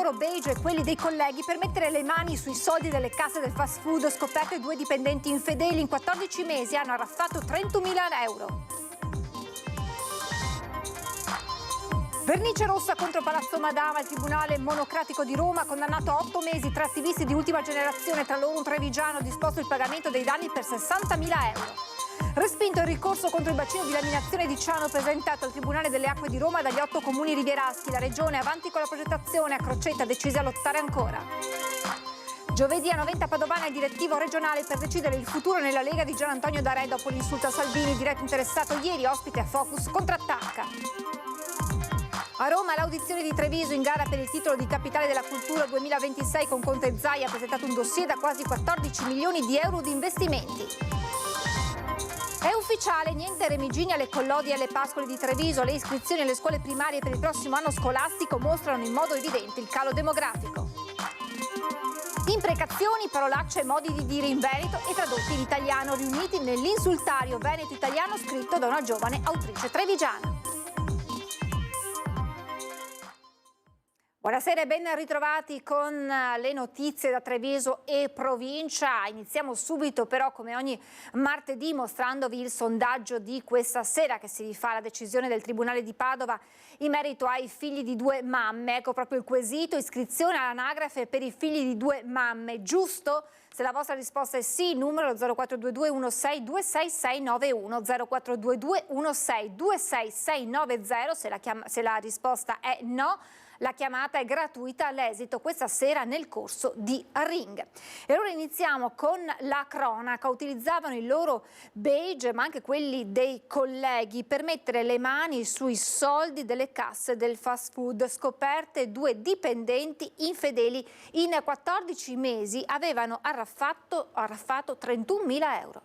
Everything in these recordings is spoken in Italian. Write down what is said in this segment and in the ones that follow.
loro badge e quelli dei colleghi per mettere le mani sui soldi delle casse del fast food, scoperte 2 dipendenti infedeli. In 14 mesi hanno arraffato 31.000 euro. Vernice rossa contro Palazzo Madama. Il Tribunale Monocratico di Roma ha condannato a 8 mesi 3 attivisti di ultima generazione, tra loro un trevigiano, disposto il pagamento dei danni per 60.000 euro. Respinto il ricorso contro il bacino di laminazione di Ciano presentato al Tribunale delle Acque di Roma dagli 8 comuni rivieraschi. La Regione avanti con la progettazione, a Crocetta decise a lottare ancora. Giovedì a Noventa Padovana il direttivo regionale per decidere il futuro nella Lega di Gian Antonio D'Arè dopo l'insulto a Salvini. Diretto interessato ieri, ospite a Focus contrattacca. A Roma l'audizione di Treviso in gara per il titolo di Capitale della Cultura 2026 con Conte e Zaia ha presentato un dossier da quasi 14 milioni di euro di investimenti. È ufficiale, niente Remigini alle Collodi e alle Pascoli di Treviso. Le iscrizioni alle scuole primarie per il prossimo anno scolastico mostrano in modo evidente il calo demografico. Imprecazioni, parolacce e modi di dire in veneto e tradotti in italiano riuniti nell'insultario veneto italiano scritto da una giovane autrice trevigiana. Buonasera e ben ritrovati con le notizie da Treviso e provincia. Iniziamo subito però come ogni martedì mostrandovi il sondaggio di questa sera che si rifà alla decisione del Tribunale di Padova in merito ai figli di 2 mamme. Ecco proprio il quesito: iscrizione all'anagrafe per i figli di 2 mamme. Giusto? Se la vostra risposta è sì, numero 0422 16 26691, 0422 16 26690. Se la risposta è no, la chiamata è gratuita all'esito questa sera nel corso di Ring. E allora iniziamo con la cronaca. Utilizzavano i loro badge, ma anche quelli dei colleghi, per mettere le mani sui soldi delle casse del fast food. Scoperte 2 dipendenti infedeli. In 14 mesi avevano arraffato 31.000 euro.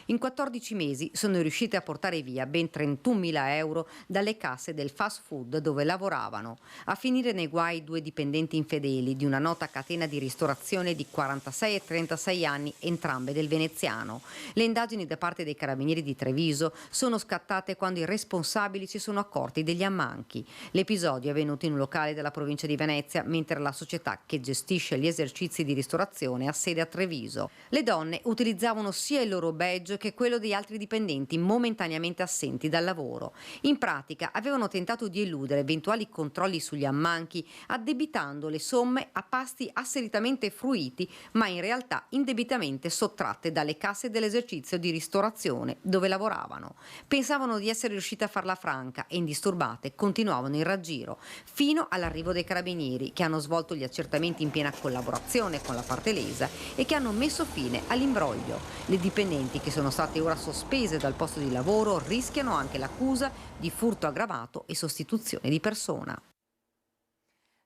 In 14 mesi sono riuscite a portare via ben 31.000 euro dalle casse del fast food dove lavoravano. A finire nei guai 2 dipendenti infedeli di una nota catena di ristorazione di 46 e 36 anni, entrambe del veneziano. Le indagini da parte dei carabinieri di Treviso sono scattate quando i responsabili si sono accorti degli ammanchi. L'episodio è avvenuto in un locale della provincia di Venezia, mentre la società che gestisce gli esercizi di ristorazione ha sede a Treviso. Le donne utilizzavano sia il loro badge che quello di altri dipendenti momentaneamente assenti dal lavoro. In pratica avevano tentato di eludere eventuali controlli sugli ammanchi addebitando le somme a pasti asseritamente fruiti, ma in realtà indebitamente sottratte dalle casse dell'esercizio di ristorazione dove lavoravano. Pensavano di essere riuscite a farla franca e indisturbate continuavano il raggiro fino all'arrivo dei carabinieri, che hanno svolto gli accertamenti in piena collaborazione con la parte lesa e che hanno messo fine all'imbroglio. Le dipendenti, che sono state ora sospese dal posto di lavoro, rischiano anche l'accusa di furto aggravato e sostituzione di persona.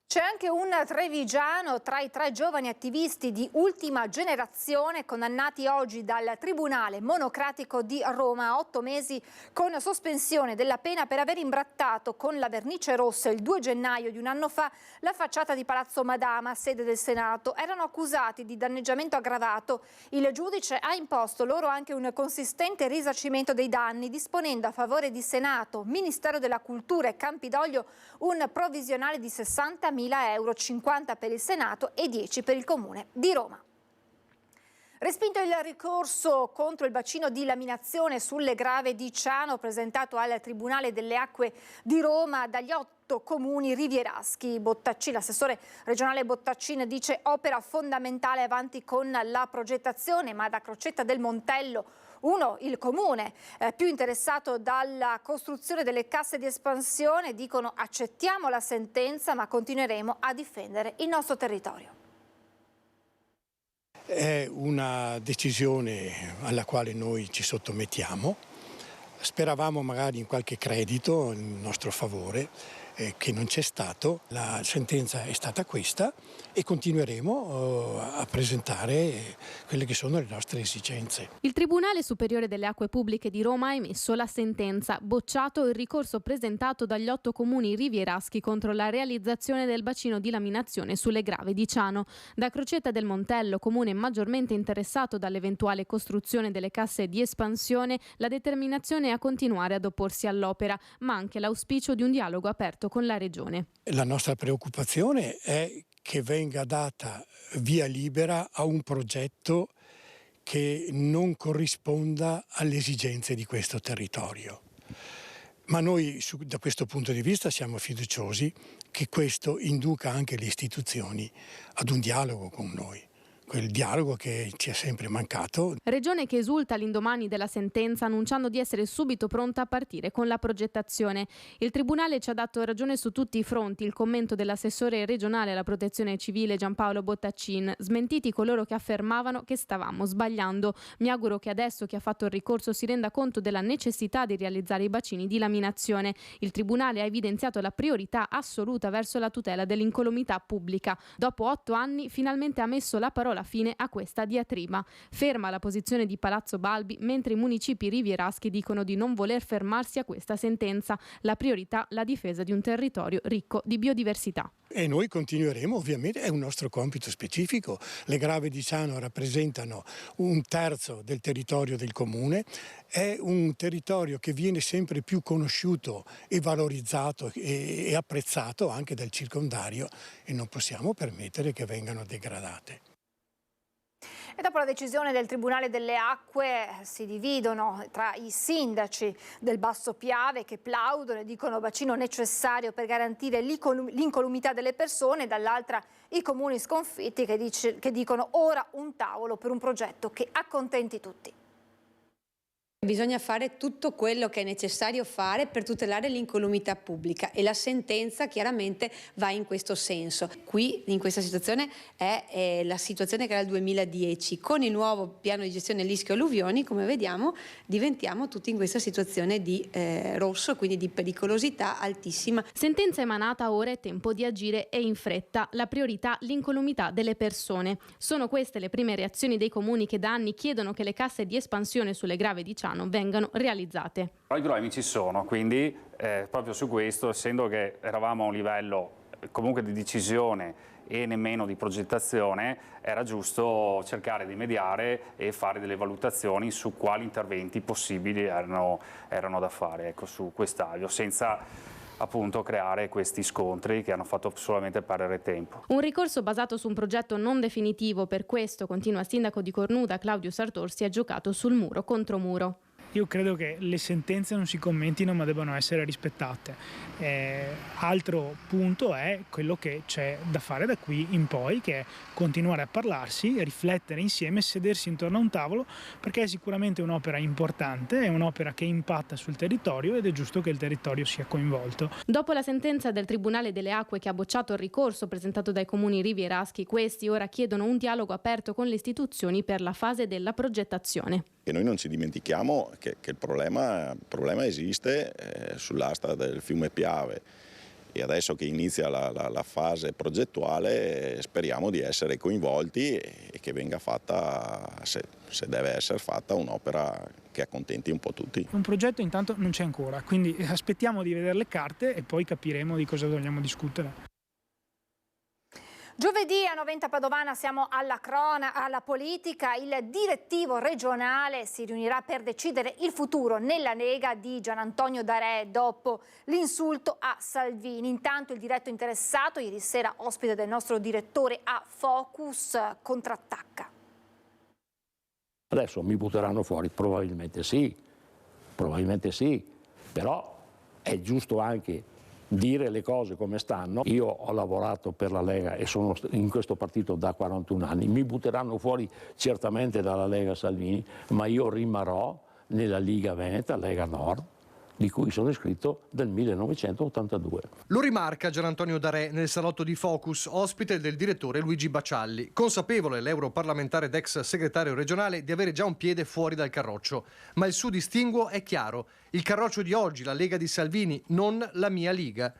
C'è anche un trevigiano tra i 3 giovani attivisti di ultima generazione condannati oggi dal Tribunale Monocratico di Roma a 8 mesi con sospensione della pena per aver imbrattato con la vernice rossa il 2 gennaio di un anno fa la facciata di Palazzo Madama, sede del Senato. Erano accusati di danneggiamento aggravato. Il giudice ha imposto loro anche un consistente risarcimento dei danni, disponendo a favore di Senato, Ministero della Cultura e Campidoglio un provvisionale di 60.000 euro, 50 per il Senato e 10 per il Comune di Roma. Respinto il ricorso contro il bacino di laminazione sulle Grave di Ciano presentato al Tribunale delle Acque di Roma dagli 8 comuni rivieraschi. Bottaccini, l'assessore regionale Bottaccini dice opera fondamentale, avanti con la progettazione, ma da Crocetta del Montello, il comune più interessato dalla costruzione delle casse di espansione, dicono: accettiamo la sentenza ma continueremo a difendere il nostro territorio. È una decisione alla quale noi ci sottomettiamo. Speravamo magari in qualche credito in nostro favore, che non c'è stato. La sentenza è stata questa e continueremo a presentare quelle che sono le nostre esigenze. Il Tribunale Superiore delle Acque Pubbliche di Roma ha emesso la sentenza, bocciato il ricorso presentato dagli 8 comuni rivieraschi contro la realizzazione del bacino di laminazione sulle Grave di Ciano. Da Crocetta del Montello, comune maggiormente interessato dall'eventuale costruzione delle casse di espansione, la determinazione è a continuare ad opporsi all'opera, ma anche l'auspicio di un dialogo aperto negoziato con la Regione. La nostra preoccupazione è che venga data via libera a un progetto che non corrisponda alle esigenze di questo territorio. Ma noi da questo punto di vista siamo fiduciosi che questo induca anche le istituzioni ad un dialogo con noi. Quel dialogo che ci è sempre mancato. Regione che esulta all'indomani della sentenza annunciando di essere subito pronta a partire con la progettazione. Il Tribunale ci ha dato ragione su tutti i fronti, il commento dell'assessore regionale alla protezione civile Giampaolo Bottaccin, smentiti coloro che affermavano che stavamo sbagliando. Mi auguro che adesso chi ha fatto il ricorso si renda conto della necessità di realizzare i bacini di laminazione. Il Tribunale ha evidenziato la priorità assoluta verso la tutela dell'incolumità pubblica. Dopo 8 anni finalmente ha messo la parola fine a questa diatriba. Ferma la posizione di Palazzo Balbi, mentre i municipi rivieraschi dicono di non voler fermarsi a questa sentenza. La priorità, la difesa di un territorio ricco di biodiversità. E noi continueremo, ovviamente, è un nostro compito specifico. Le Grave di Ciano rappresentano 1/3 del territorio del comune, è un territorio che viene sempre più conosciuto e valorizzato e apprezzato anche dal circondario e non possiamo permettere che vengano degradate. E dopo la decisione del Tribunale delle Acque si dividono tra i sindaci del Basso Piave che plaudono e dicono bacino necessario per garantire l'incolumità delle persone, e dall'altra i comuni sconfitti che dicono ora un tavolo per un progetto che accontenti tutti. Bisogna fare tutto quello che è necessario fare per tutelare l'incolumità pubblica e la sentenza chiaramente va in questo senso. Qui in questa situazione è la situazione che era il 2010. Con il nuovo piano di gestione rischio alluvioni, come vediamo, diventiamo tutti in questa situazione di rosso, quindi di pericolosità altissima. Sentenza emanata, ora è tempo di agire e in fretta. La priorità, l'incolumità delle persone. Sono queste le prime reazioni dei comuni che da anni chiedono che le casse di espansione sulle Grave di Ciano vengano realizzate. I problemi ci sono, quindi proprio su questo, essendo che eravamo a un livello comunque di decisione e nemmeno di progettazione, era giusto cercare di mediare e fare delle valutazioni su quali interventi possibili erano da fare, ecco, su quest'aglio, senza appunto creare questi scontri che hanno fatto solamente perdere tempo. Un ricorso basato su un progetto non definitivo, per questo, continua il sindaco di Cornuda Claudio Sartor, si è giocato sul muro contro muro. Io credo che le sentenze non si commentino ma debbano essere rispettate. Altro punto è quello che c'è da fare da qui in poi, che è continuare a parlarsi, riflettere insieme, sedersi intorno a un tavolo, perché è sicuramente un'opera importante, è un'opera che impatta sul territorio ed è giusto che il territorio sia coinvolto. Dopo la sentenza del Tribunale delle Acque che ha bocciato il ricorso presentato dai comuni rivieraschi, questi ora chiedono un dialogo aperto con le istituzioni per la fase della progettazione. E noi non ci dimentichiamo che il problema esiste sull'asta del fiume Piave e adesso che inizia la fase progettuale speriamo di essere coinvolti e che venga fatta, se deve essere fatta, un'opera che accontenti un po' tutti. Un progetto intanto non c'è ancora, quindi aspettiamo di vedere le carte e poi capiremo di cosa vogliamo discutere. Giovedì a Noventa Padovana siamo alla politica. Il direttivo regionale si riunirà per decidere il futuro nella Lega di Gianantonio Darè dopo l'insulto a Salvini. Intanto il diretto interessato, ieri sera ospite del nostro direttore a Focus, contrattacca. Adesso mi butteranno fuori, probabilmente sì, però è giusto anche dire le cose come stanno. Io ho lavorato per la Lega e sono in questo partito da 41 anni, mi butteranno fuori certamente dalla Lega Salvini, ma io rimarrò nella Liga Veneta, Lega Nord, di cui sono iscritto del 1982. Lo rimarca Gianantonio Darè nel salotto di Focus, ospite del direttore Luigi Baccialli, consapevole l'europarlamentare ed ex segretario regionale di avere già un piede fuori dal carroccio. Ma il suo distinguo è chiaro: il carroccio di oggi, la Lega di Salvini, non la mia Liga.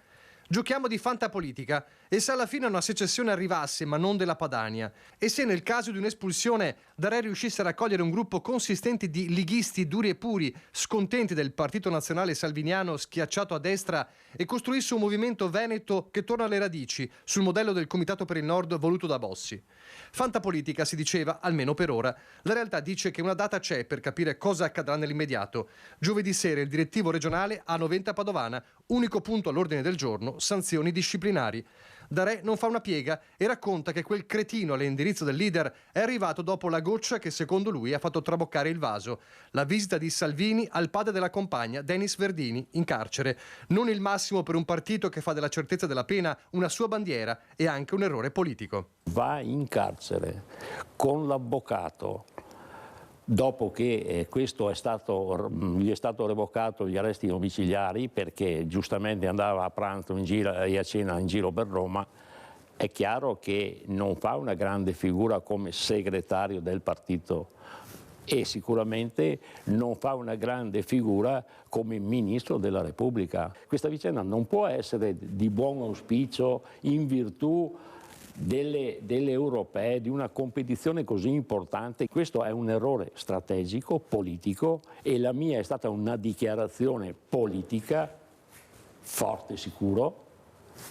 Giochiamo di fantapolitica e se alla fine una secessione arrivasse ma non della Padania e se nel caso di un'espulsione Darè riuscisse a raccogliere un gruppo consistente di lighisti duri e puri, scontenti del Partito Nazionale Salviniano schiacciato a destra e costruisse un movimento veneto che torna alle radici sul modello del Comitato per il Nord voluto da Bossi. Fantapolitica si diceva, almeno per ora. La realtà dice che una data c'è per capire cosa accadrà nell'immediato. Giovedì sera il direttivo regionale a Noventa Padovana, unico punto all'ordine del giorno prevedono sanzioni disciplinari. Darè non fa una piega e racconta che quel cretino all'indirizzo del leader è arrivato dopo la goccia che secondo lui ha fatto traboccare il vaso: la visita di Salvini al padre della compagna, Denis Verdini, in carcere. Non il massimo per un partito che fa della certezza della pena una sua bandiera e anche un errore politico. Va in carcere con l'avvocato dopo che questo gli è stato revocato gli arresti domiciliari perché giustamente andava a pranzo in giro e a cena in giro per Roma. È chiaro che non fa una grande figura come segretario del partito e sicuramente non fa una grande figura come Ministro della Repubblica. Questa vicenda non può essere di buon auspicio in virtù delle europee, di una competizione così importante. Questo è un errore strategico, politico, e la mia è stata una dichiarazione politica forte, sicuro,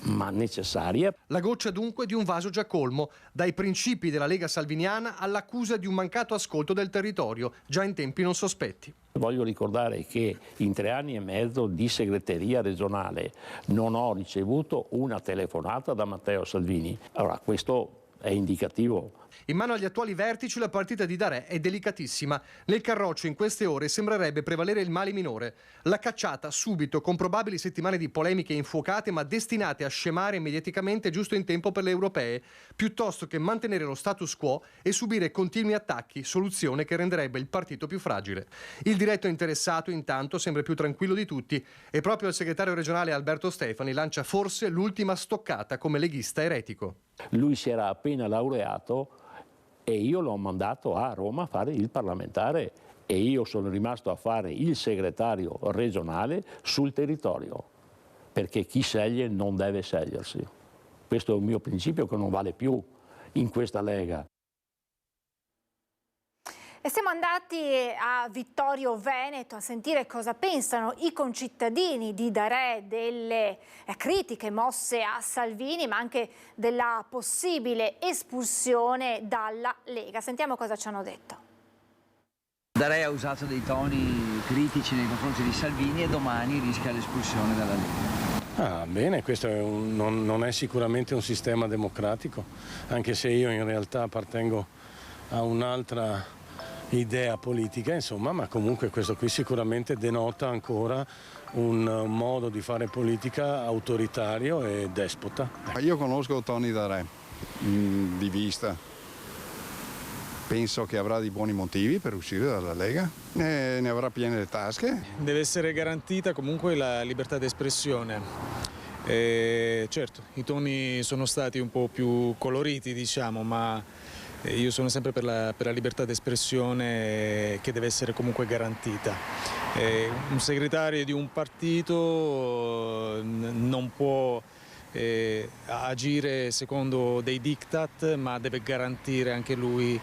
ma necessaria. La goccia dunque di un vaso già colmo, dai principi della Lega salviniana all'accusa di un mancato ascolto del territorio, già in tempi non sospetti. Voglio ricordare che in 3 anni e mezzo di segreteria regionale non ho ricevuto una telefonata da Matteo Salvini. Allora, questo è indicativo. In mano agli attuali vertici la partita di Darè è delicatissima. Nel Carroccio in queste ore sembrerebbe prevalere il male minore. La cacciata subito, con probabili settimane di polemiche infuocate ma destinate a scemare mediaticamente giusto in tempo per le europee, piuttosto che mantenere lo status quo e subire continui attacchi, soluzione che renderebbe il partito più fragile. Il diretto interessato intanto sembra più tranquillo di tutti e proprio il segretario regionale Alberto Stefani lancia forse l'ultima stoccata come leghista eretico. Lui si era appena laureato e io l'ho mandato a Roma a fare il parlamentare e io sono rimasto a fare il segretario regionale sul territorio, perché chi sceglie non deve scegliersi. Questo è un mio principio che non vale più in questa Lega. E siamo andati a Vittorio Veneto a sentire cosa pensano i concittadini di Darè delle critiche mosse a Salvini, ma anche della possibile espulsione dalla Lega. Sentiamo cosa ci hanno detto. Darè ha usato dei toni critici nei confronti di Salvini e domani rischia l'espulsione dalla Lega. Bene, questo non è sicuramente un sistema democratico, anche se io in realtà appartengo a un'altra idea politica, insomma, ma comunque questo qui sicuramente denota ancora un modo di fare politica autoritario e despota. Io conosco Tony Darè di vista, penso che avrà dei buoni motivi per uscire dalla Lega, ne avrà piene le tasche. Deve essere garantita comunque la libertà d'espressione. Certo, i toni sono stati un po' più coloriti, diciamo, ma io sono sempre per la libertà d'espressione che deve essere comunque garantita. Un segretario di un partito non può agire secondo dei diktat, ma deve garantire anche lui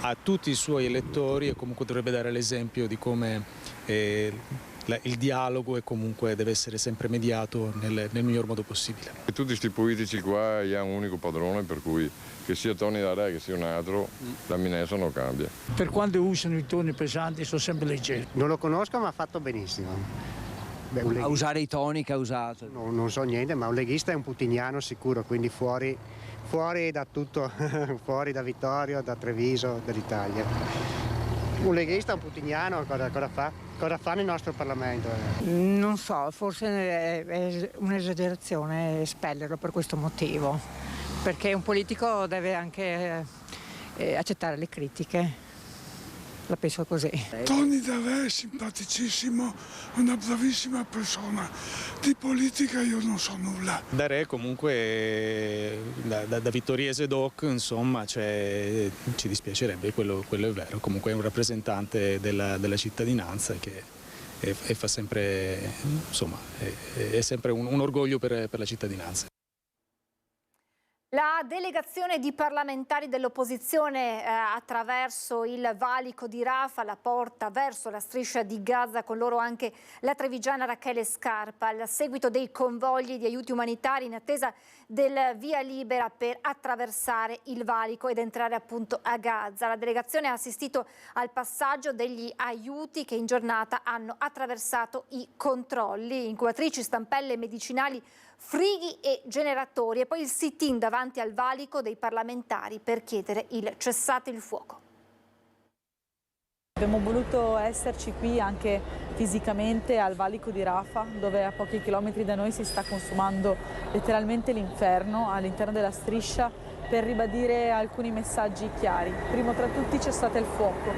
a tutti i suoi elettori e comunque dovrebbe dare l'esempio di come il dialogo e comunque deve essere sempre mediato nel miglior modo possibile. E tutti questi politici qua hanno un unico padrone, per cui che sia Tony Darè che sia un altro, la Minesa non cambia. Per quando usano i toni pesanti sono sempre leggeri. Non lo conosco, ma ha fatto benissimo. A usare i toni che ha usato? No, non so niente, ma un leghista è un putiniano sicuro, quindi fuori da tutto, fuori da Vittorio, da Treviso, dall'Italia. Un leghista, un putiniano, cosa fa? Cosa fa nel nostro Parlamento? Non so, forse è un'esagerazione espellerlo per questo motivo, perché un politico deve anche accettare le critiche. La penso così. Tony Darè è simpaticissimo, una bravissima persona. Di politica io non so nulla. Darè comunque da vittoriese doc, insomma, ci dispiacerebbe, quello è vero. Comunque è un rappresentante della cittadinanza che fa sempre, insomma, è sempre un orgoglio per la cittadinanza. La delegazione di parlamentari dell'opposizione attraverso il valico di Rafah la porta verso la striscia di Gaza, con loro anche la trevigiana Rachele Scarpa, al seguito dei convogli di aiuti umanitari in attesa del via libera per attraversare il valico ed entrare appunto a Gaza. La delegazione ha assistito al passaggio degli aiuti che in giornata hanno attraversato i controlli, incubatrici, stampelle, medicinali, frighi e generatori, e poi il sit-in davanti al valico dei parlamentari per chiedere il cessate il fuoco. Abbiamo voluto esserci qui anche fisicamente al valico di Rafah, dove a pochi chilometri da noi si sta consumando letteralmente l'inferno all'interno della striscia, per ribadire alcuni messaggi chiari. Primo tra tutti, cessate il fuoco.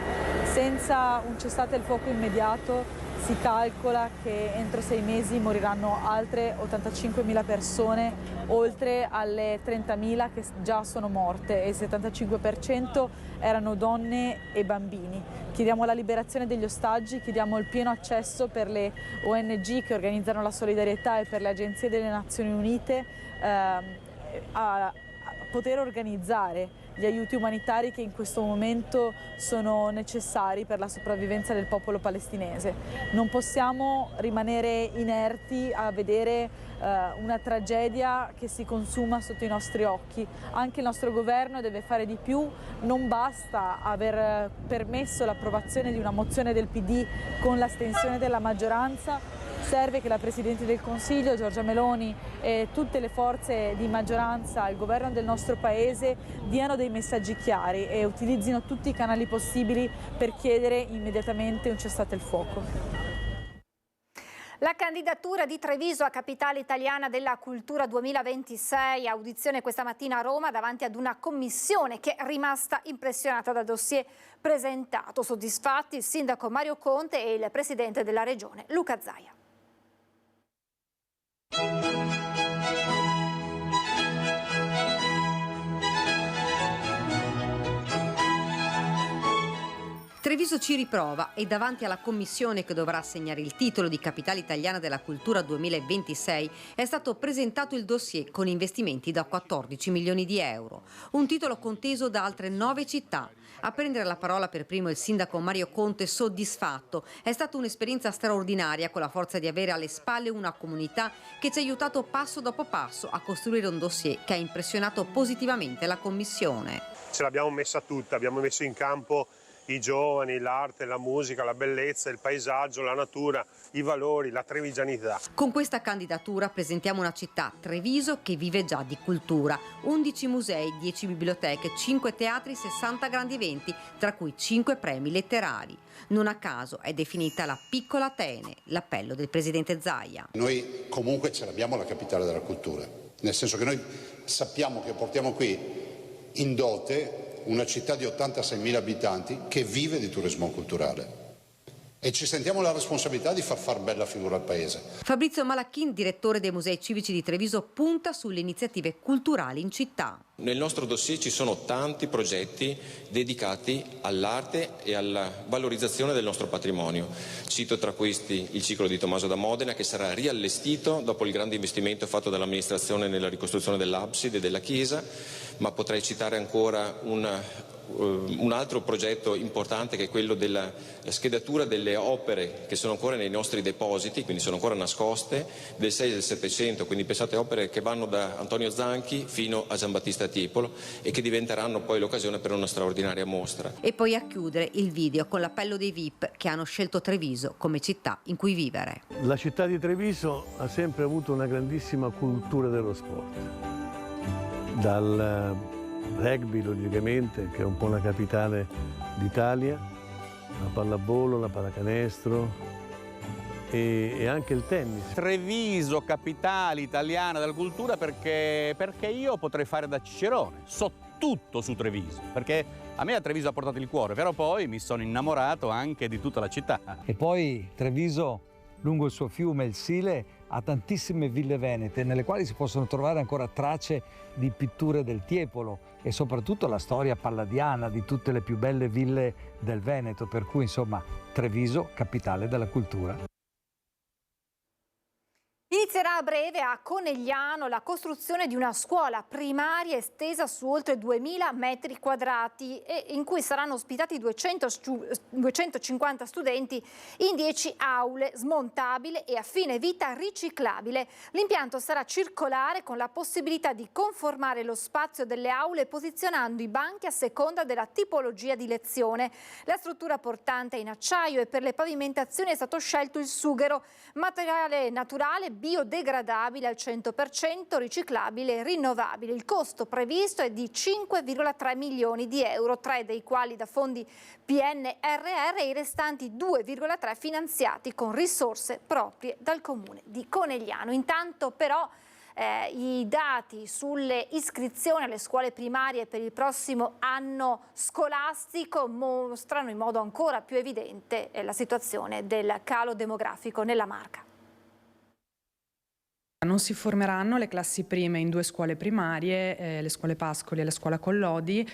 Senza un cessate il fuoco immediato si calcola che entro 6 mesi moriranno altre 85.000 persone, oltre alle 30.000 che già sono morte, e il 75% erano donne e bambini. Chiediamo la liberazione degli ostaggi, chiediamo il pieno accesso per le ONG che organizzano la solidarietà e per le agenzie delle Nazioni Unite a poter organizzare gli aiuti umanitari che in questo momento sono necessari per la sopravvivenza del popolo palestinese. Non possiamo rimanere inerti a vedere una tragedia che si consuma sotto i nostri occhi. Anche il nostro governo deve fare di più. Non basta aver permesso l'approvazione di una mozione del PD con l'astensione della maggioranza. Serve che la Presidente del Consiglio, Giorgia Meloni, e tutte le forze di maggioranza, il governo del nostro Paese diano dei messaggi chiari e utilizzino tutti i canali possibili per chiedere immediatamente un cessate il fuoco. La candidatura di Treviso a capitale italiana della cultura 2026, audizione questa mattina a Roma davanti ad una commissione che è rimasta impressionata dal dossier presentato. Soddisfatti il sindaco Mario Conte e il presidente della regione Luca Zaia. Treviso ci riprova e davanti alla commissione che dovrà assegnare il titolo di capitale italiana della cultura 2026 è stato presentato il dossier con investimenti da 14 milioni di euro. Un titolo conteso da altre 9 città. A prendere la parola per primo il sindaco Mario Conte, soddisfatto. È stata un'esperienza straordinaria, con la forza di avere alle spalle una comunità che ci ha aiutato passo dopo passo a costruire un dossier che ha impressionato positivamente la commissione. Ce l'abbiamo messa tutta, abbiamo messo in campo i giovani, l'arte, la musica, la bellezza, il paesaggio, la natura, i valori, la trevigianità. Con questa candidatura presentiamo una città, Treviso, che vive già di cultura. 11 musei, 10 biblioteche, 5 teatri, 60 grandi eventi, tra cui 5 premi letterari. Non a caso è definita la piccola Atene, l'appello del presidente Zaia. Noi comunque ce l'abbiamo la capitale della cultura, nel senso che noi sappiamo che portiamo qui in dote una città di 86.000 abitanti che vive di turismo culturale e ci sentiamo la responsabilità di far bella figura al paese. Fabrizio Malacchin, direttore dei Musei Civici di Treviso, punta sulle iniziative culturali in città. Nel nostro dossier ci sono tanti progetti dedicati all'arte e alla valorizzazione del nostro patrimonio. Cito tra questi il ciclo di Tommaso da Modena, che sarà riallestito dopo il grande investimento fatto dall'amministrazione nella ricostruzione dell'abside e della chiesa, ma potrei citare ancora un altro progetto importante, che è quello della schedatura delle opere che sono ancora nei nostri depositi, quindi sono ancora nascoste, del 6 e del 700, quindi pensate opere che vanno da Antonio Zanchi fino a Giambattista Tiepolo e che diventeranno poi l'occasione per una straordinaria mostra. E poi a chiudere il video con l'appello dei VIP che hanno scelto Treviso come città in cui vivere. La città di Treviso ha sempre avuto una grandissima cultura dello sport, dal rugby logicamente, che è un po' la capitale d'Italia, la pallavolo, la pallacanestro e anche il tennis. Treviso, capitale italiana della cultura, perché io potrei fare da Cicerone, so tutto su Treviso, perché a me a Treviso ha portato il cuore, però poi mi sono innamorato anche di tutta la città. E poi Treviso, lungo il suo fiume, il Sile, ha tantissime ville venete nelle quali si possono trovare ancora tracce di pitture del Tiepolo e soprattutto la storia palladiana di tutte le più belle ville del Veneto, per cui insomma Treviso, capitale della cultura. Inizierà a breve a Conegliano la costruzione di una scuola primaria estesa su oltre 2000 metri quadrati e in cui saranno ospitati 250 studenti in 10 aule, smontabile e a fine vita riciclabile. L'impianto sarà circolare con la possibilità di conformare lo spazio delle aule posizionando i banchi a seconda della tipologia di lezione. La struttura portante è in acciaio e per le pavimentazioni è stato scelto il sughero, materiale naturale biodegradabile al 100%, riciclabile e rinnovabile. Il costo previsto è di 5,3 milioni di euro, 3 dei quali da fondi PNRR e i restanti 2,3 finanziati con risorse proprie dal comune di Conegliano. Intanto però i dati sulle iscrizioni alle scuole primarie per il prossimo anno scolastico mostrano in modo ancora più evidente la situazione del calo demografico nella Marca. Non si formeranno le classi prime in 2 scuole primarie, le scuole Pascoli e la scuola Collodi.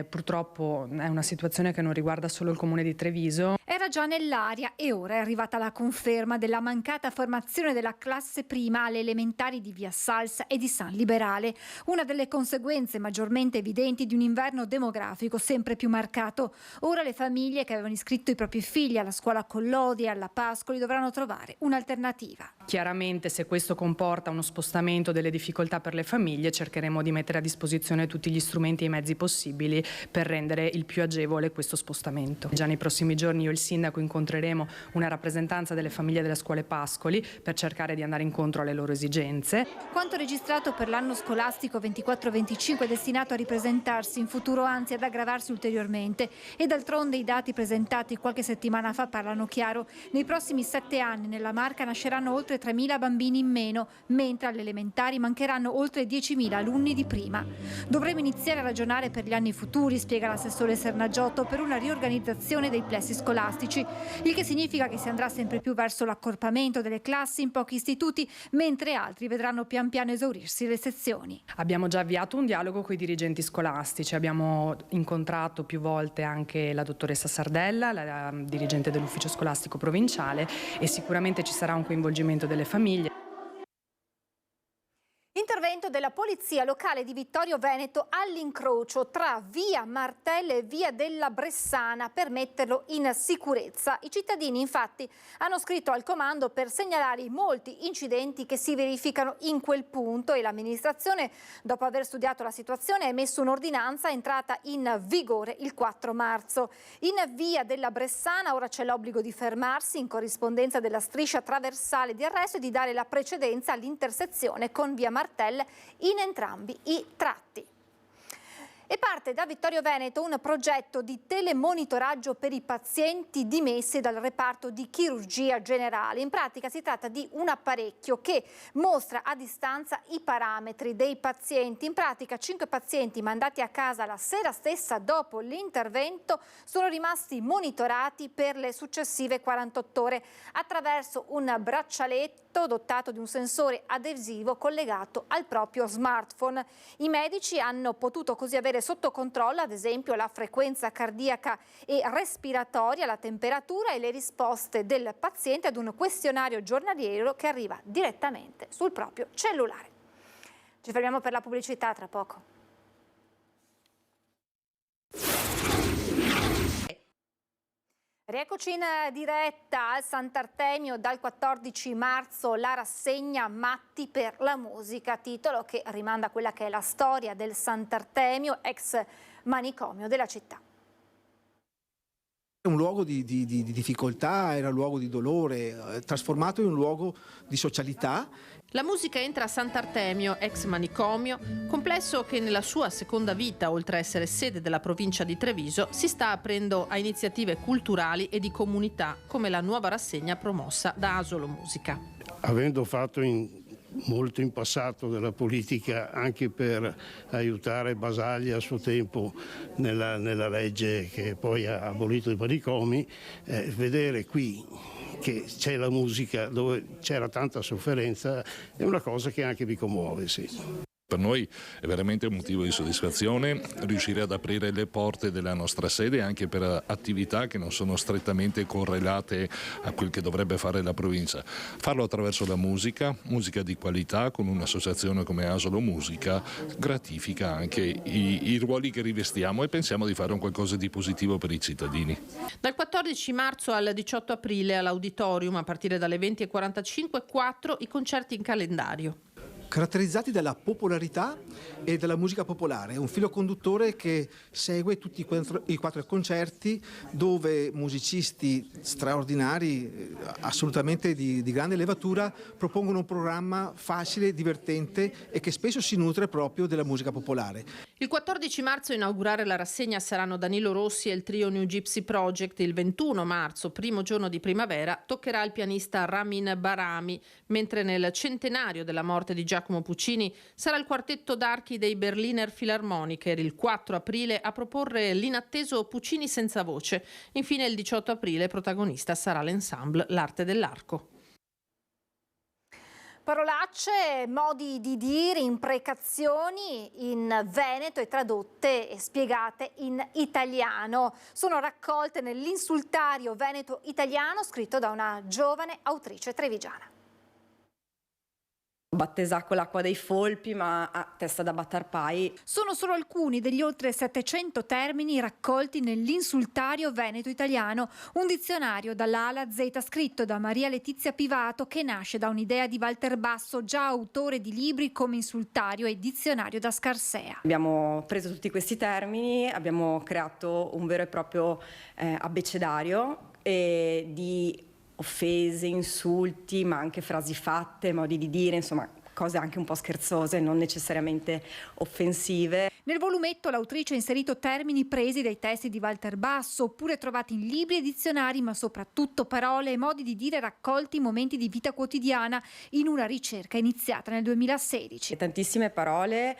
Purtroppo è una situazione che non riguarda solo il comune di Treviso. Era già nell'aria e ora è arrivata la conferma della mancata formazione della classe prima alle elementari di Via Salsa e di San Liberale, una delle conseguenze maggiormente evidenti di un inverno demografico sempre più marcato. Ora le famiglie che avevano iscritto i propri figli alla scuola Collodi e alla Pascoli dovranno trovare un'alternativa. Chiaramente, se questo comporta uno spostamento delle difficoltà per le famiglie, cercheremo di mettere a disposizione tutti gli strumenti e i mezzi possibili per rendere il più agevole questo spostamento. Già nei prossimi giorni io e il sindaco incontreremo una rappresentanza delle famiglie delle scuole Pascoli per cercare di andare incontro alle loro esigenze. Quanto registrato per l'anno scolastico 24-25 è destinato a ripresentarsi in futuro, anzi ad aggravarsi ulteriormente, e d'altronde i dati presentati qualche settimana fa parlano chiaro. Nei prossimi 7 anni nella Marca nasceranno oltre 3.000 bambini in meno, mentre alle elementari mancheranno oltre 10.000 alunni di prima. Dovremo iniziare a ragionare per gli anni futuri, spiega l'assessore Sernagiotto, per una riorganizzazione dei plessi scolastici, il che significa che si andrà sempre più verso l'accorpamento delle classi in pochi istituti, mentre altri vedranno pian piano esaurirsi le sezioni. Abbiamo già avviato un dialogo con i dirigenti scolastici, abbiamo incontrato più volte anche la dottoressa Sardella, la dirigente dell'ufficio scolastico provinciale, e sicuramente ci sarà un coinvolgimento delle famiglie. Intervento della Polizia Locale di Vittorio Veneto all'incrocio tra via Martelle e via della Bressana per metterlo in sicurezza. I cittadini infatti hanno scritto al comando per segnalare i molti incidenti che si verificano in quel punto e l'amministrazione, dopo aver studiato la situazione, ha emesso un'ordinanza entrata in vigore il 4 marzo. In via della Bressana ora c'è l'obbligo di fermarsi in corrispondenza della striscia traversale di arresto e di dare la precedenza all'intersezione con via Martelle in entrambi i tratti. E parte da Vittorio Veneto un progetto di telemonitoraggio per i pazienti dimessi dal reparto di chirurgia generale. In pratica si tratta di un apparecchio che mostra a distanza i parametri dei pazienti. In pratica 5 pazienti mandati a casa la sera stessa dopo l'intervento sono rimasti monitorati per le successive 48 ore attraverso un braccialetto dotato di un sensore adesivo collegato al proprio smartphone. I medici hanno potuto così avere sotto controllo ad esempio la frequenza cardiaca e respiratoria, la temperatura e le risposte del paziente ad un questionario giornaliero che arriva direttamente sul proprio cellulare. Ci fermiamo per la pubblicità, tra poco. Rieccoci in diretta al Sant'Artemio dal 14 marzo la rassegna Matti per la musica, titolo che rimanda a quella che è la storia del Sant'Artemio, ex manicomio della città. Un luogo di difficoltà, era un luogo di dolore, trasformato in un luogo di socialità. La musica entra a Sant'Artemio, ex manicomio, complesso che nella sua seconda vita, oltre a essere sede della provincia di Treviso, si sta aprendo a iniziative culturali e di comunità, come la nuova rassegna promossa da Asolo Musica. Avendo fatto molto in passato della politica anche per aiutare Basaglia a suo tempo nella legge che poi ha abolito i manicomi, vedere qui che c'è la musica dove c'era tanta sofferenza è una cosa che anche mi commuove, sì. Per noi è veramente un motivo di soddisfazione riuscire ad aprire le porte della nostra sede anche per attività che non sono strettamente correlate a quel che dovrebbe fare la provincia. Farlo attraverso la musica di qualità, con un'associazione come Asolo Musica, gratifica anche i ruoli che rivestiamo e pensiamo di fare un qualcosa di positivo per i cittadini. Dal 14 marzo al 18 aprile all'Auditorium, a partire dalle 20:45, 4 i concerti in calendario. Caratterizzati dalla popolarità e dalla musica popolare, un filo conduttore che segue tutti i 4 concerti, dove musicisti straordinari, assolutamente di grande levatura, propongono un programma facile, divertente e che spesso si nutre proprio della musica popolare. Il 14 marzo a inaugurare la rassegna saranno Danilo Rossi e il trio New Gypsy Project. Il 21 marzo, primo giorno di primavera, toccherà il pianista Ramin Barami, mentre nel centenario della morte di Giacomo Puccini sarà il quartetto d'archi dei Berliner Philharmoniker il 4 aprile a proporre l'inatteso Puccini senza voce. Infine il 18 aprile protagonista sarà l'ensemble L'Arte dell'Arco. Parolacce, modi di dire, imprecazioni in veneto e tradotte e spiegate in italiano. Sono raccolte nell'insultario veneto italiano scritto da una giovane autrice trevigiana. Battesà con l'acqua dei folpi, ma a testa da battarpai. Sono solo alcuni degli oltre 700 termini raccolti nell'insultario veneto italiano, un dizionario dalla A alla Z scritto da Maria Letizia Pivato, che nasce da un'idea di Walter Basso, già autore di libri come Insultario e Dizionario da Scarsea. Abbiamo preso tutti questi termini, abbiamo creato un vero e proprio abbecedario di offese, insulti, ma anche frasi fatte, modi di dire, insomma cose anche un po' scherzose, non necessariamente offensive. Nel volumetto l'autrice ha inserito termini presi dai testi di Walter Basso, oppure trovati in libri e dizionari, ma soprattutto parole e modi di dire raccolti in momenti di vita quotidiana in una ricerca iniziata nel 2016. Tantissime parole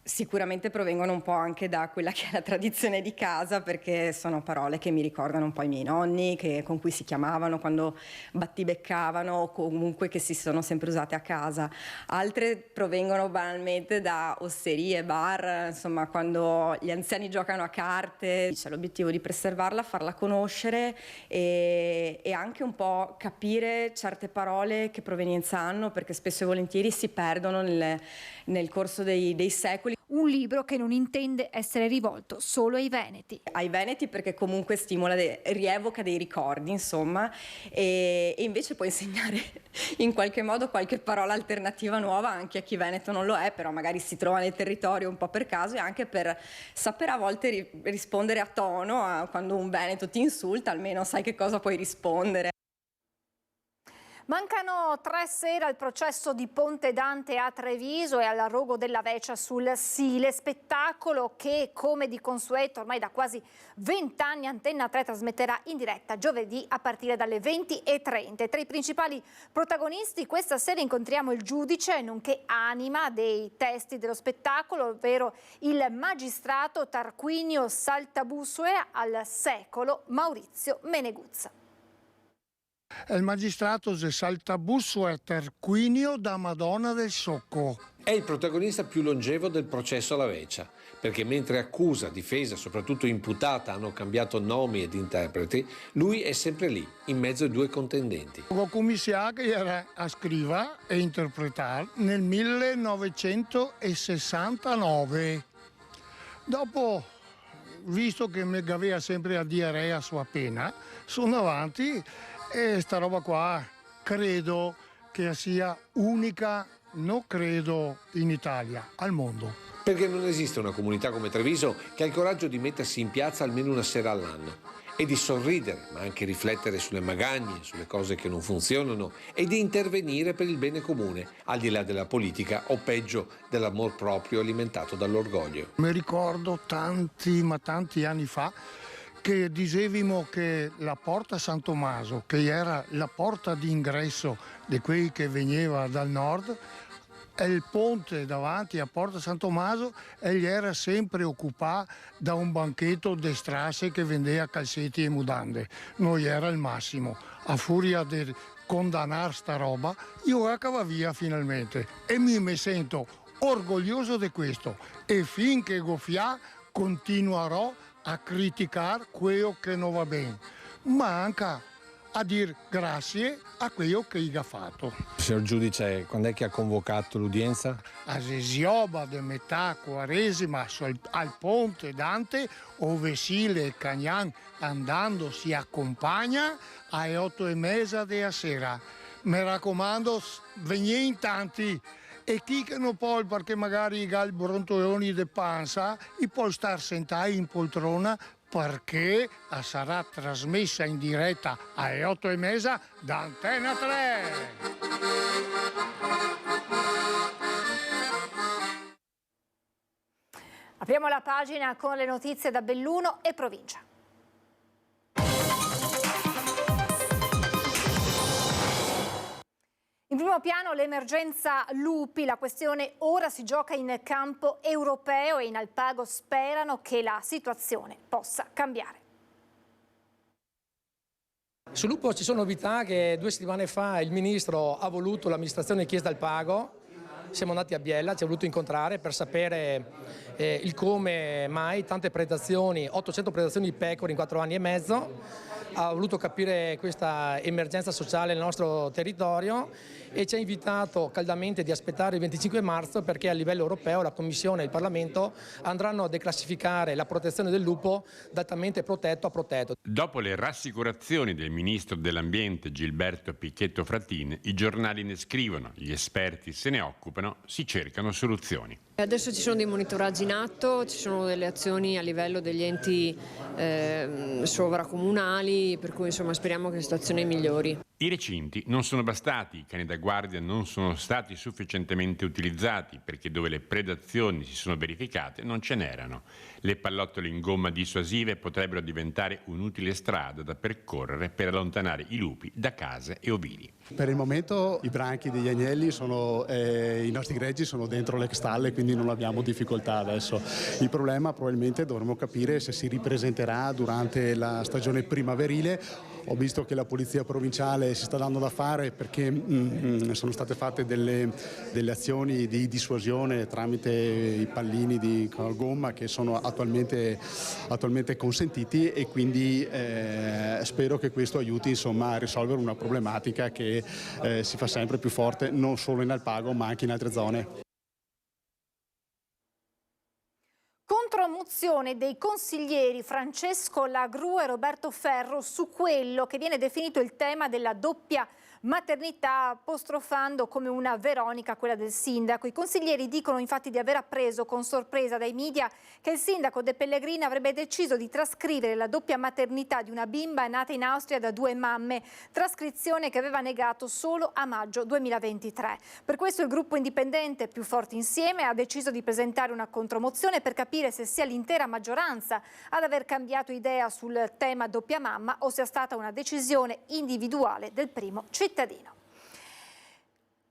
sicuramente provengono un po' anche da quella che è la tradizione di casa, perché sono parole che mi ricordano un po' i miei nonni, con cui si chiamavano quando battibeccavano, o comunque che si sono sempre usate a casa. Altre provengono banalmente da osterie, bar, insomma quando gli anziani giocano a carte. C'è l'obiettivo di preservarla, farla conoscere e anche un po' capire certe parole che provenienza hanno, perché spesso e volentieri si perdono nel corso dei secoli. Un libro che non intende essere rivolto solo ai veneti. Ai veneti, perché comunque stimola, rievoca dei ricordi, insomma, e invece può insegnare in qualche modo qualche parola alternativa nuova anche a chi veneto non lo è, però magari si trova nel territorio un po' per caso, e anche per sapere a volte rispondere a tono quando un veneto ti insulta, almeno sai che cosa puoi rispondere. Mancano 3 sere al processo di Ponte Dante a Treviso e al Rogo della Vecia sul Sile, spettacolo che, come di consueto, ormai da quasi 20 anni Antenna 3 trasmetterà in diretta giovedì a partire dalle 20:30. Tra i principali protagonisti questa sera incontriamo il giudice, nonché anima dei testi dello spettacolo, ovvero il magistrato Tarquinio Saltabusue, al secolo Maurizio Meneguzza. Il magistrato Saltabusue Tarquinio da Madonna del Socco. È il protagonista più longevo del processo alla Vecia, perché mentre accusa, difesa, soprattutto imputata hanno cambiato nomi ed interpreti, lui è sempre lì, in mezzo ai 2 contendenti. Ho cominciato che era a scrivere e interpretare nel 1969. Dopo, visto che mi aveva sempre la diarrea sua pena, sono avanti. E sta roba qua credo che sia unica, non credo in Italia, al mondo. Perché non esiste una comunità come Treviso che ha il coraggio di mettersi in piazza almeno una sera all'anno e di sorridere, ma anche riflettere sulle magagne, sulle cose che non funzionano e di intervenire per il bene comune, al di là della politica o peggio dell'amor proprio alimentato dall'orgoglio. Mi ricordo tanti anni fa che dicevamo che la porta San Tommaso, che era la porta d'ingresso di quelli che veniva dal nord, e il ponte davanti a porta San Tommaso egli era sempre occupato da un banchetto di strasse che vendeva calzetti e mutande. Noi era il massimo. A furia di condannare sta roba, io acaba via finalmente e mi sento orgoglioso di questo e finché goffia continuerò a criticare quello che non va bene, ma anche a dire grazie a quello che gli ha fatto. Signor giudice, quando è che ha convocato l'udienza? A Sesioba di metà Quaresima al ponte Dante, ove Sile e Cagnan andando si accompagna alle 8:30 della sera. Mi raccomando, venite in tanti. E chi che non può, perché magari ha il brontoloni di panza, e può star sentati in poltrona perché sarà trasmessa in diretta alle 8:30 da Antena 3. Apriamo la pagina con le notizie da Belluno e provincia. In primo piano l'emergenza lupi, la questione ora si gioca in campo europeo e in Alpago sperano che la situazione possa cambiare. Sul lupo ci sono novità che 2 settimane fa il ministro ha voluto l'amministrazione Chiesa d'Alpago. Siamo andati a Biella, ci ha voluto incontrare per sapere il come mai tante predazioni, 800 predazioni di pecore in 4 anni e mezzo. Ha voluto capire questa emergenza sociale nel nostro territorio e ci ha invitato caldamente di aspettare il 25 marzo perché a livello europeo la Commissione e il Parlamento andranno a declassificare la protezione del lupo da altamente protetto a protetto. Dopo le rassicurazioni del ministro dell'Ambiente Gilberto Pichetto Fratin, i giornali ne scrivono, gli esperti se ne occupano, si cercano soluzioni. Adesso ci sono dei monitoraggi in atto, ci sono delle azioni a livello degli enti sovracomunali, per cui insomma speriamo che la situazione migliori. I recinti non sono bastati, i cani da guardia non sono stati sufficientemente utilizzati perché dove le predazioni si sono verificate non ce n'erano. Le pallottole in gomma dissuasive potrebbero diventare un'utile strada da percorrere per allontanare i lupi da case e ovili. Per il momento i branchi degli agnelli i nostri greggi sono dentro le stalle, quindi non abbiamo difficoltà adesso. Il problema probabilmente dovremo capire se si ripresenterà durante la stagione primaverile. Ho visto che la polizia provinciale si sta dando da fare perché sono state fatte delle azioni di dissuasione tramite i pallini di gomma che sono attualmente consentiti e quindi spero che questo aiuti insomma, a risolvere una problematica che si fa sempre più forte non solo in Alpago ma anche in altre zone. Contromozione dei consiglieri Francesco Lagru e Roberto Ferro su quello che viene definito il tema della doppia maternità, apostrofando come una Veronica quella del sindaco. I consiglieri dicono infatti di aver appreso con sorpresa dai media che il sindaco De Pellegrini avrebbe deciso di trascrivere la doppia maternità di una bimba nata in Austria da 2 mamme, trascrizione che aveva negato solo a maggio 2023. Per questo il gruppo indipendente Più Forti Insieme ha deciso di presentare una contromozione per capire se sia l'intera maggioranza ad aver cambiato idea sul tema doppia mamma o sia stata una decisione individuale del primo cittadino.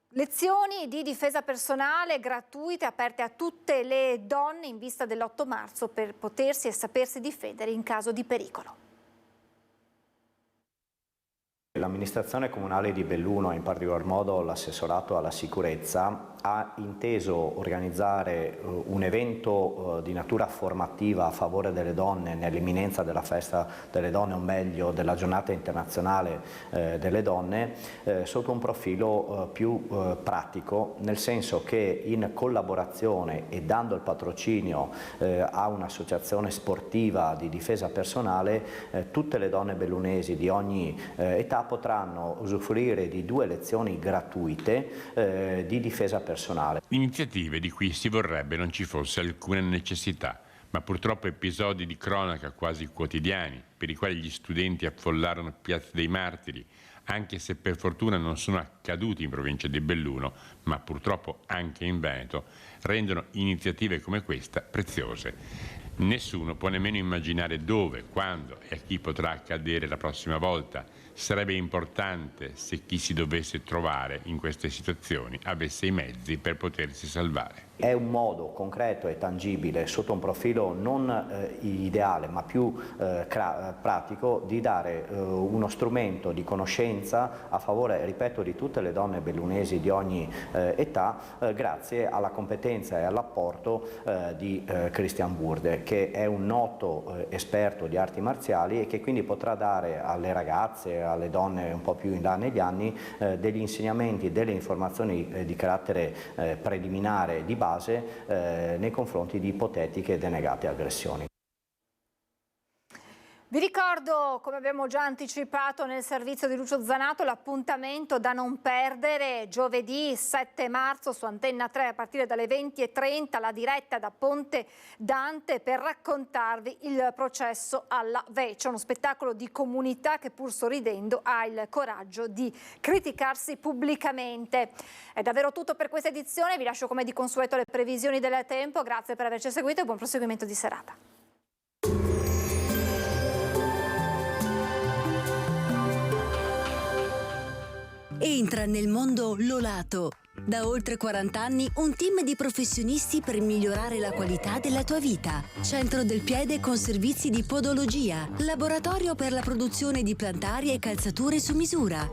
Lezioni di difesa personale gratuite aperte a tutte le donne in vista dell'8 marzo per potersi e sapersi difendere in caso di pericolo. L'amministrazione comunale di Belluno, in particolar modo l'assessorato alla sicurezza, ha inteso organizzare un evento di natura formativa a favore delle donne nell'imminenza della festa delle donne, o meglio della giornata internazionale delle donne, sotto un profilo più pratico, nel senso che in collaborazione e dando il patrocinio a un'associazione sportiva di difesa personale, tutte le donne bellunesi di ogni età potranno usufruire di 2 lezioni gratuite di difesa personale. Iniziative di cui si vorrebbe non ci fosse alcuna necessità, ma purtroppo episodi di cronaca quasi quotidiani, per i quali gli studenti affollarono Piazza dei Martiri, anche se per fortuna non sono accaduti in provincia di Belluno, ma purtroppo anche in Veneto, rendono iniziative come questa preziose. Nessuno può nemmeno immaginare dove, quando e a chi potrà accadere la prossima volta, Sarebbe importante se chi si dovesse trovare in queste situazioni avesse i mezzi per potersi salvare. È un modo concreto e tangibile, sotto un profilo non ideale ma più pratico, di dare uno strumento di conoscenza a favore, ripeto, di tutte le donne bellunesi di ogni età, grazie alla competenza e all'apporto di Christian Burde, che è un noto esperto di arti marziali e che quindi potrà dare alle ragazze, alle donne un po' più in là negli anni, degli insegnamenti, delle informazioni di carattere preliminare di base nei confronti di ipotetiche e denegate aggressioni. Vi ricordo, come abbiamo già anticipato nel servizio di Lucio Zanato, l'appuntamento da non perdere giovedì 7 marzo su Antenna 3 a partire dalle 20:30, la diretta da Ponte Dante per raccontarvi il processo alla Vecchia, uno spettacolo di comunità che pur sorridendo ha il coraggio di criticarsi pubblicamente. È davvero tutto per questa edizione, vi lascio come di consueto le previsioni del tempo, grazie per averci seguito e buon proseguimento di serata. Entra nel mondo Lolato. Da oltre 40 anni un team di professionisti per migliorare la qualità della tua vita. Centro del piede con servizi di podologia. Laboratorio per la produzione di plantari e calzature su misura.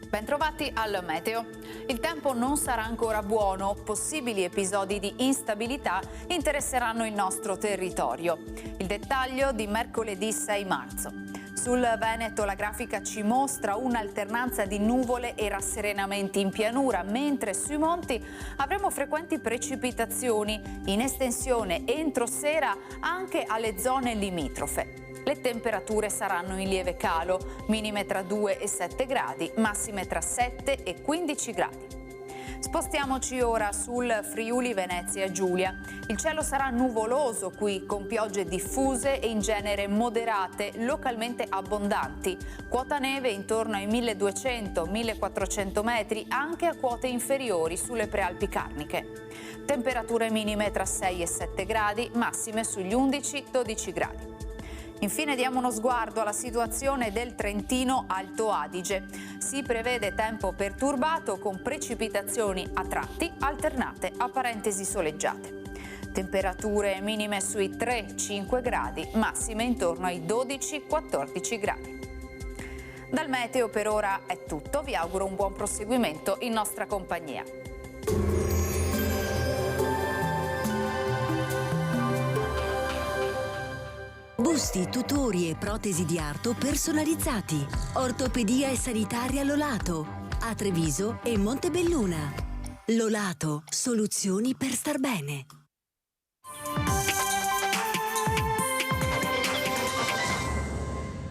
Bentrovati al meteo. Il tempo non sarà ancora buono, possibili episodi di instabilità interesseranno il nostro territorio. Il dettaglio di mercoledì 6 marzo. Sul Veneto la grafica ci mostra un'alternanza di nuvole e rasserenamenti in pianura, mentre sui monti avremo frequenti precipitazioni, in estensione entro sera anche alle zone limitrofe. Le temperature saranno in lieve calo, minime tra 2 e 7 gradi, massime tra 7 e 15 gradi. Spostiamoci ora sul Friuli Venezia Giulia. Il cielo sarà nuvoloso qui, con piogge diffuse e in genere moderate, localmente abbondanti. Quota neve intorno ai 1200-1400 metri, anche a quote inferiori sulle prealpi carniche. Temperature minime tra 6 e 7 gradi, massime sugli 11-12 gradi. Infine diamo uno sguardo alla situazione del Trentino Alto Adige. Si prevede tempo perturbato con precipitazioni a tratti alternate a parentesi soleggiate. Temperature minime sui 3-5 gradi, massime intorno ai 12-14 gradi. Dal meteo per ora è tutto, vi auguro un buon proseguimento in nostra compagnia. Busti, tutori e protesi di arto personalizzati. Ortopedia e sanitaria Lolato. A Treviso e Montebelluna. Lolato, soluzioni per star bene.